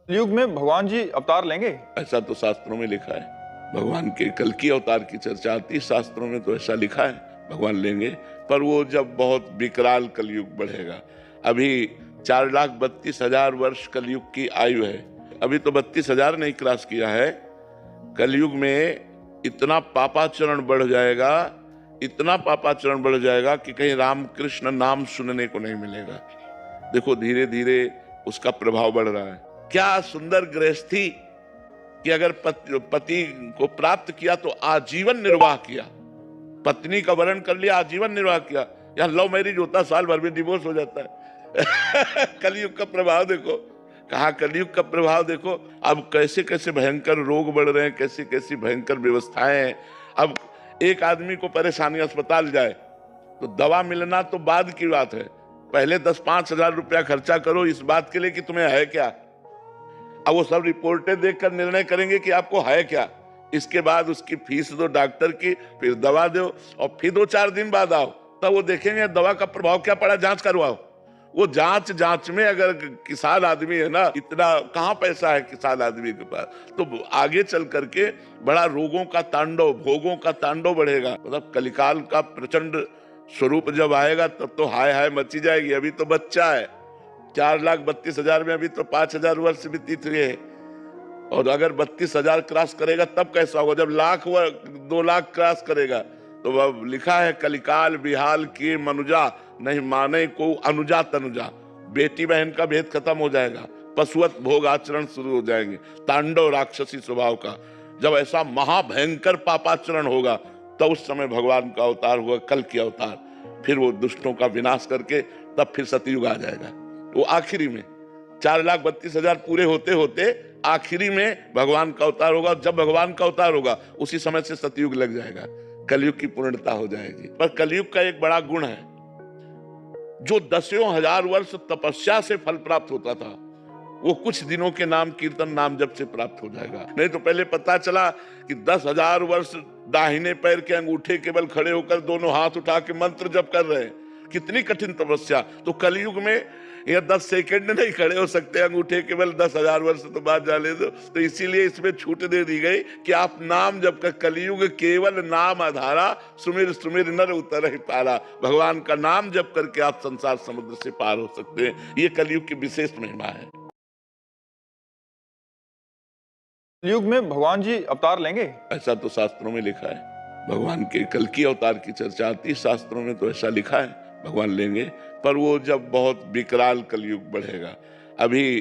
युग में भगवान जी अवतार लेंगे। ऐसा तो शास्त्रों में लिखा है। भगवान के कल की अवतार की चर्चा आती है शास्त्रों में, तो ऐसा लिखा है भगवान लेंगे। पर वो जब बहुत विकराल कलयुग बढ़ेगा। अभी 4,32,000 वर्ष कलयुग की आयु है। अभी तो 32,000 नहीं क्रॉस किया है। कलयुग में इतना पापाचरण बढ़ जाएगा, इतना पापाचरण बढ़ जाएगा कि कहीं रामकृष्ण नाम सुनने को नहीं मिलेगा। देखो धीरे धीरे उसका प्रभाव बढ़ रहा है। क्या सुंदर गृहस्थी कि अगर पति को प्राप्त किया तो आजीवन निर्वाह किया, पत्नी का वरण कर लिया, आजीवन निर्वाह किया। यहाँ लव मैरिज होता साल भर में डिवोर्स हो जाता है। कलयुग का प्रभाव देखो, कहा कलयुग का प्रभाव देखो। अब कैसे कैसे भयंकर रोग बढ़ रहे हैं, कैसी कैसी भयंकर व्यवस्थाएं हैं। अब एक आदमी को परेशानी, अस्पताल जाए तो दवा मिलना तो बाद की बात है, पहले 10-5 हजार रुपया खर्चा करो इस बात के लिए कि तुम्हें है क्या। अब वो सब रिपोर्टें देखकर निर्णय करेंगे कि आपको है क्या। इसके बाद उसकी फीस दो डॉक्टर की, फिर दवा दो, और फिर 2-4 दिन बाद आओ, तब वो देखेंगे दवा का प्रभाव क्या पड़ा, जांच करवाओ। वो जांच में अगर किसान आदमी है ना, इतना कहाँ पैसा है किसान आदमी के पास, तो आगे चल करके बड़ा रोगों का तांडव, भोगों का तांडव बढ़ेगा। मतलब कलिकाल का प्रचंड स्वरूप जब आएगा तब तो हाय हाय मची जाएगी। अभी तो बच्चा है, 4,32,000 में अभी तो 5,000 वर्ष व्यतीत हुए हैं। और अगर 32,000 क्रॉस करेगा तब कैसा होगा, जब लाख व 2 लाख क्रॉस करेगा। तो वह लिखा है कलिकाल बिहाल की मनुजा, नहीं माने को अनुजा तनुजा। बेटी बहन का भेद खत्म हो जाएगा, पशुवत भोग आचरण शुरू हो जाएंगे, तांडव राक्षसी स्वभाव का। जब ऐसा महाभयंकर पापाचरण होगा तो उस समय भगवान का अवतार हुआ, कल की अवतार। फिर वो दुष्टों का विनाश करके तब फिर सतयुग आ जाएगा। वो आखिरी में 4,32,000 पूरे होते होते आखिरी में भगवान का अवतार होगा। जब भगवान का अवतार होगा उसी समय से सतयुग लग जाएगा, कलयुग की पूर्णता हो जाएगी। पर कलयुग का एक बड़ा गुण है, जो 10,000 वर्ष तपस्या से फल प्राप्त होता था वो कुछ दिनों के नाम कीर्तन नाम जप से प्राप्त हो जाएगा। नहीं तो पहले पता चला कि 10,000 वर्ष दाहिने पैर के अंगूठे केवल खड़े होकर दोनों हाथ उठा के मंत्र जप कर रहे हैं, कितनी कठिन तपस्या। तो कलयुग में यह 10 सेकंड नहीं खड़े हो सकते अंगूठे केवल, 10,000 वर्ष तो बात जाने दो। तो इसीलिए इसमें छूट दे दी गई कि आप नाम जप कर, कलयुग केवल नाम आधारा, सुमिर सुमिर नर उतर ही पारा। भगवान का नाम जप करके आप संसार समुद्र से पार हो सकते हैं। ये कलयुग की विशेष महिमा है। युग में भगवान जी अवतार लेंगे। ऐसा तो शास्त्रों में लिखा है। भगवान के कल की अवतार की चर्चा आती है शास्त्रों में, तो ऐसा लिखा है भगवान लेंगे। पर वो जब बहुत विकराल कलयुग बढ़ेगा। अभी